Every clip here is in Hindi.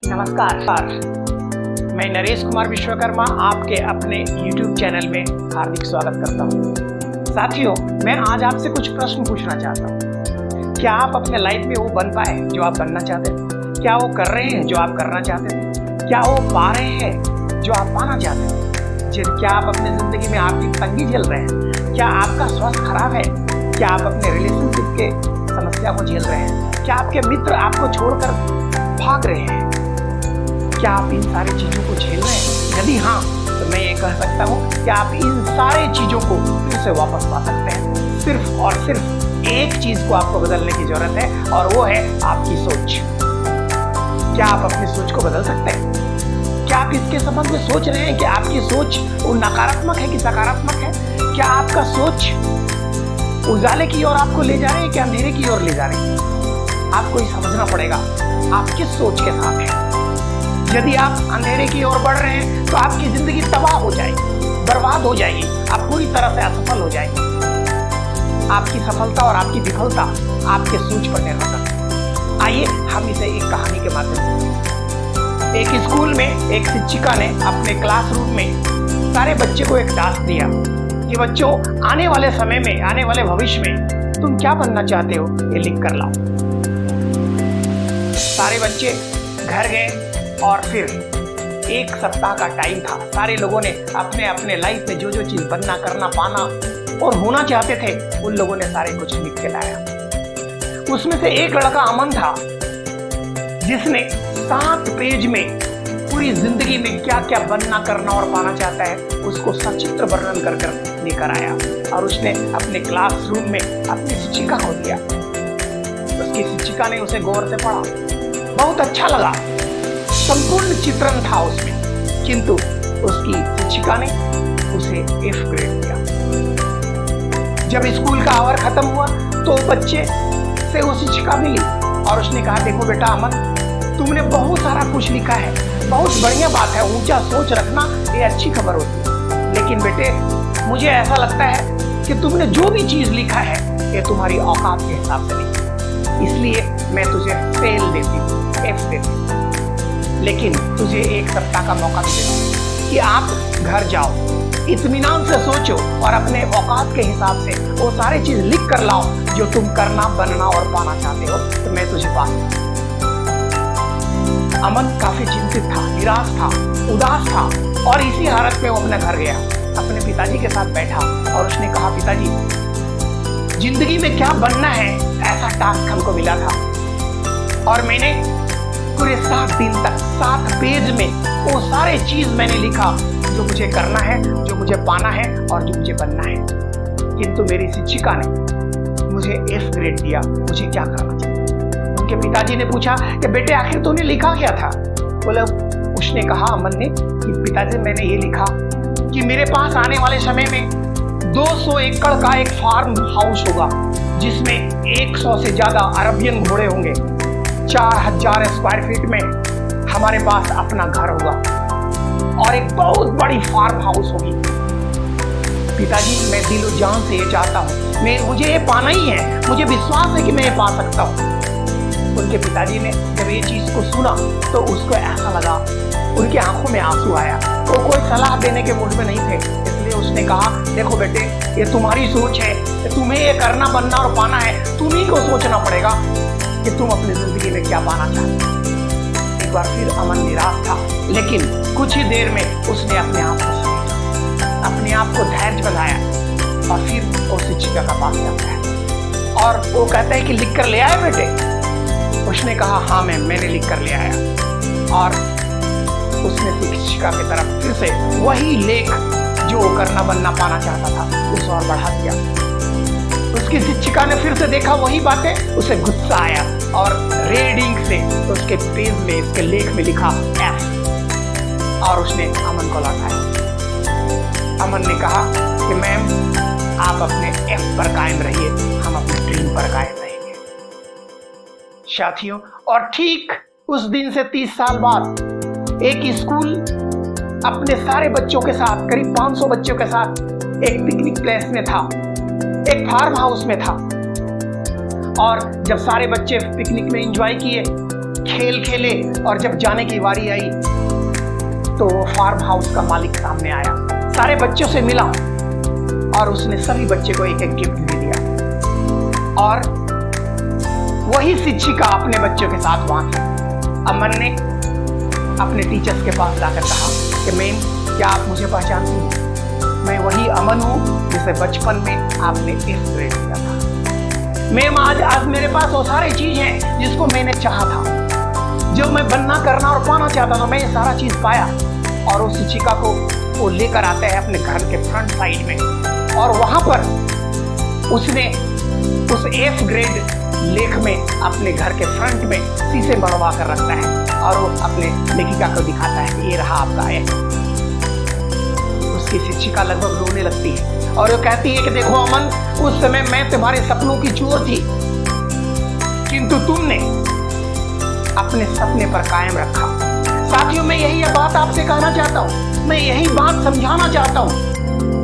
नमस्कार, मैं नरेश कुमार विश्वकर्मा आपके अपने YouTube चैनल में हार्दिक स्वागत करता हूँ। साथियों, मैं आज आपसे कुछ प्रश्न पूछना चाहता हूँ। क्या आप अपने लाइफ में वो बन पाए जो आप बनना चाहते थे? क्या वो कर रहे हैं जो आप करना चाहते थे? क्या वो पा रहे हैं जो आप पाना चाहते थे? क्या आप अपनी जिंदगी में आर्थिक तंगी झेल रहे हैं? क्या आपका स्वास्थ्य खराब है? क्या आप अपने रिलेशनशिप के समस्या को झेल रहे हैं? क्या आपके मित्र आपको छोड़कर भाग रहे हैं? क्या आप इन सारी चीजों को झेल रहे हैं? यदि हाँ, तो मैं ये कह सकता हूँ कि आप इन सारी चीजों को फिर से वापस पा सकते हैं। सिर्फ और सिर्फ एक चीज को आपको बदलने की जरूरत है, और वो है आपकी सोच। क्या आप अपनी सोच को बदल सकते हैं? क्या आप इसके संबंध में सोच रहे हैं कि आपकी सोच वो नकारात्मक है कि सकारात्मक है? क्या आपका सोच उजाले की ओर आपको ले जा रही है कि अंधेरे की ओर ले जा रही है? आपको ये समझना पड़ेगा आप किस सोच के साथ हैं। यदि आप अंधेरे की ओर बढ़ रहे हैं तो आपकी जिंदगी तबाह हो जाएगी, बर्बाद हो जाएगी, आप पूरी तरह से असफल हो जाएंगे। आपकी सफलता और आपकी विफलता आपके सोच पर निर्भर करती है। आइए हम इसे एक कहानी के माध्यम से। एक स्कूल में एक शिक्षिका ने अपने क्लासरूम में सारे बच्चे को एक टास्क दिया कि बच्चों, आने वाले समय में, आने वाले भविष्य में तुम क्या बनना चाहते हो, ये लिख कर लाओ। सारे बच्चे घर गए और फिर एक सप्ताह का टाइम था। सारे लोगों ने अपने अपने लाइफ में जो जो चीज बनना, करना, पाना और होना चाहते थे, उन लोगों ने सारे कुछ लिख के लाया। उसमें से एक लड़का अमन था, जिसने 7 पेज में पूरी जिंदगी में क्या क्या बनना, करना और पाना चाहता है, उसको सचित्र वर्णन कर कर लेकर आया और उसने अपने क्लासरूम में अपनी शिक्षिका को दिया। उसकी शिक्षिका ने उसे गौर से पढ़ा, बहुत अच्छा लगा, संपूर्ण चित्रण था उसमें, किंतु उसकी शिक्षिका ने उसे F ग्रेड दिया। जब स्कूल का आवर खत्म हुआ तो बच्चे से वो शिक्षिका मिली और उसने कहा, देखो बेटा अमन, तुमने बहुत सारा कुछ लिखा है, बहुत बढ़िया बात है, ऊंचा सोच रखना ये अच्छी खबर होती है, लेकिन बेटे मुझे ऐसा लगता है कि तुमने जो भी चीज लिखा है ये तुम्हारी औकात के हिसाब से नहीं, इसलिए मैं तुझे फेल देती हूँ, F देती हूँ। लेकिन तुझे 1 सप्ताह का मौका मिलेगा कि आप घर जाओ, इत्मीनान से सोचो और अपने औकात के हिसाब से वो सारी चीज लिख कर लाओ जो तुम करना, बनना और पाना चाहते हो, तो मैं तुझे पा सकता हूं। अमन काफी चिंतित था, निराश था, उदास था और इसी हालत में वो अपने घर गया, अपने पिताजी के साथ बैठा और उसने कहा, पिताजी, जिंदगी में क्या बनना है ऐसा टास्क हमको मिला था और मैंने पूरे 7 दिन तक 7 पेज में वो सारे चीज मैंने लिखा जो मुझे करना है, जो मुझे पाना है और जो मुझे बनना है, किंतु मेरी शिक्षिका ने मुझे F ग्रेड दिया, मुझे क्या करना चाहिए? उनके पिताजी ने पूछा कि बेटे आखिर तूने लिखा क्या था? बोले, उसने कहा अमन ने कि पिताजी मैंने ये लिखा कि मेरे पास आने वाले समय में 200 एकड़ का एक फार्म हाउस होगा, जिसमें 100 से ज्यादा अरबियन घोड़े होंगे, 4000 स्क्वायर फीट में हमारे पास अपना घर होगा और एक बहुत बड़ी फार्म हाउस होगी। पिताजी, मैं दिलो जान से ये चाहता हूँ, मुझे ये पाना ही है, मुझे विश्वास है कि मैं ये पा सकता हूँ। उनके पिताजी ने जब ये चीज को सुना तो उसको ऐसा लगा, उनकी आंखों में आंसू आया। वो कोई सलाह देने के मूड में नहीं थे, इसलिए उसने कहा, देखो बेटे, ये तुम्हारी सोच है, तुम्हें ये करना, बनना और पाना है, तुम्हीं को सोचना पड़ेगा कि तुम अपनी जिंदगी में क्या पाना चाहते हो। एक बार फिर अमन निराश था, लेकिन कुछ ही देर में उसने अपने आप को समझा, अपने आप को धैर्य बनाया और फिर वो शिक्षिका का पास जाता है और वो कहता है कि लिख कर ले आए बेटे? उसने कहा, हाँ मैंने लिख कर ले आया। और उसने शिक्षिका की तरफ फिर से वही लेख जो करना, बनना, पाना चाहता था उस और बढ़ा दिया। उसकी शिक्षिका ने फिर से देखा वही बातें, उसे गुस्सा आया और रीडिंग से उसके पेज में, इसके लेख में लिखा F और उसने अमन को लौटाया। अमन ने कहा कि मैम, आप अपने F पर कायम रहिए, हम अपने ड्रीम पर कायम रहेंगे। साथियों, और ठीक उस दिन से 30 साल बाद एक स्कूल अपने सारे बच्चों के साथ, करीब 500 बच्चों के साथ एक पिकनिक प्लेस में था, एक फार्म हाउस में था। और जब सारे बच्चे पिकनिक में एंजॉय किए खेल खेले और जब जाने की बारी आई तो वो फार्म हाउस का मालिक सामने आया, सारे बच्चों से मिला और उसने सभी बच्चे को एक एक गिफ्ट दे दिया। और वही शिक्षिका अपने बच्चों के साथ वहां थी। अमन ने अपने टीचर्स के पास जाकर कहा कि मैम, क्या आप मुझे पहचानती हैं? मैं वही अमन हूँ जिसे बचपन में आपने इस ग्रेड दिया था। मैम, आज मेरे पास वो सारी चीज है जिसको मैंने चाहा था, जो मैं बनना, करना और पाना चाहता था, मैं ये सारा चीज पाया। और उस शिक्षिका को वो लेकर आता है अपने घर के फ्रंट साइड में और वहां पर उसने उस एफ ग्रेड लेख में अपने घर के फ्रंट में शीशे बनवा कर रखता है और वो अपने लेखिका को दिखाता है, ये रहा आपका एफ। उसकी शिक्षिका लगभग रोने लगती है और वो कहती है कि देखो अमन, उस समय मैं तुम्हारे सपनों की चोर थी, किंतु तुमने अपने सपने पर कायम रखा। साथियों, मैं यही बात आपसे कहना चाहता हूँ, मैं यही बात समझाना चाहता हूँ,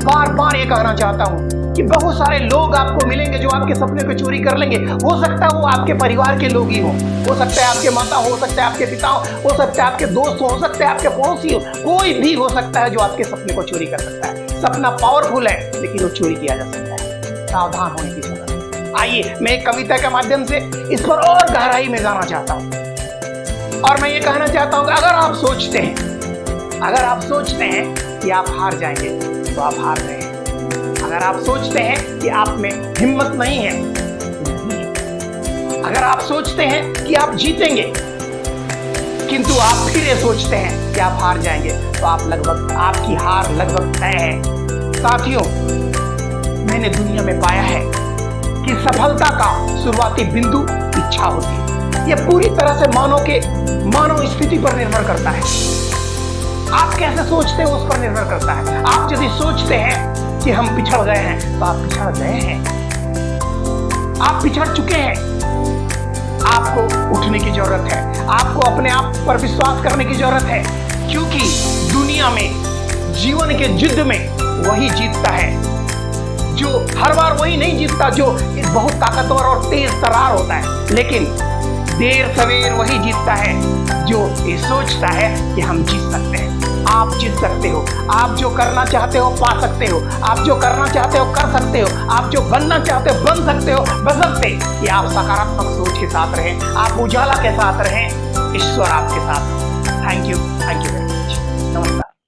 बार बार ये कहना चाहता हूँ कि बहुत सारे लोग आपको मिलेंगे जो आपके सपने को चोरी कर लेंगे। हो सकता है वो आपके परिवार के लोग ही हो सकता है आपके माता हो सकता है आपके पिता हो सकता है आपके दोस्त हो सकता है आपके पड़ोसी हो, कोई भी हो सकता है जो आपके सपने को चोरी कर सकता है। सपना पावरफुल है लेकिन वो चोरी किया जा सकता है, सावधान होने की जरूरत है। आइए, मैं एक कविता के माध्यम से इस पर और गहराई में जाना चाहता हूँ और मैं ये कहना चाहता हूँ कि अगर आप सोचते हैं कि आप हार जाएंगे तो आप हार गए हैं। अगर आप सोचते हैं कि आप में हिम्मत नहीं है, अगर आप सोचते हैं कि आप जीतेंगे किंतु आप फिर ये सोचते हैं कि आप हार जाएंगे तो आपकी हार लगभग तय है। साथियों, मैंने दुनिया में पाया है कि सफलता का शुरुआती बिंदु इच्छा होती है। यह पूरी तरह से मानव स्थिति पर निर्भर करता है। आप कैसे सोचते हो उस पर निर्भर करता है। आप यदि सोचते हैं कि हम पिछड़ गए हैं तो आप पिछड़ गए हैं, आप पिछड़ चुके हैं। आपको उठने की जरूरत है, आपको अपने आप पर विश्वास करने की जरूरत है, क्योंकि दुनिया में जीवन के युद्ध में वही जीतता है जो हर बार वही नहीं जीतता जो बहुत ताकतवर और तेज तर्रार होता है, लेकिन देर सवेर वही जीतता है जो ये सोचता है कि हम जीत सकते हैं। आप जीत सकते हो, आप जो करना चाहते हो पा सकते हो, आप जो करना चाहते हो कर सकते हो, आप जो बनना चाहते हो बन सकते हो, बशर्ते कि आप सकारात्मक सोच के साथ रहें, आप उजाला के साथ रहें। ईश्वर आपके साथ। Thank you very much. नमस्कार।